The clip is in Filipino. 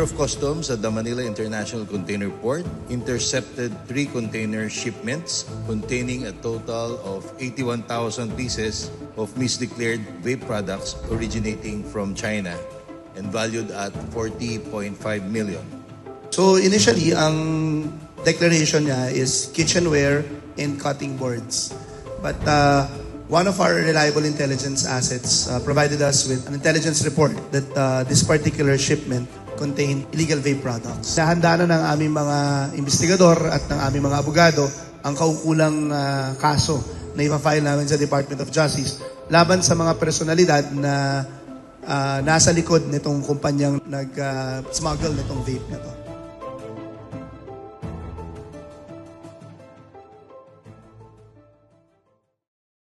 Bureau of Customs at the Manila International Container Port intercepted 3 container shipments containing a total of 81,000 pieces of misdeclared vape products originating from China and valued at 40.5 million. So initially, ang declaration niya is kitchenware and cutting boards. But one of our reliable intelligence assets provided us with an intelligence report that this particular shipment contained illegal vape products. Nahanda na ng aming mga investigador at ng aming mga abogado ang kaukulang kaso na ipafile namin sa Department of Justice laban sa mga personalidad na nasa likod nitong kumpanyang nag-smuggle nitong vape na to.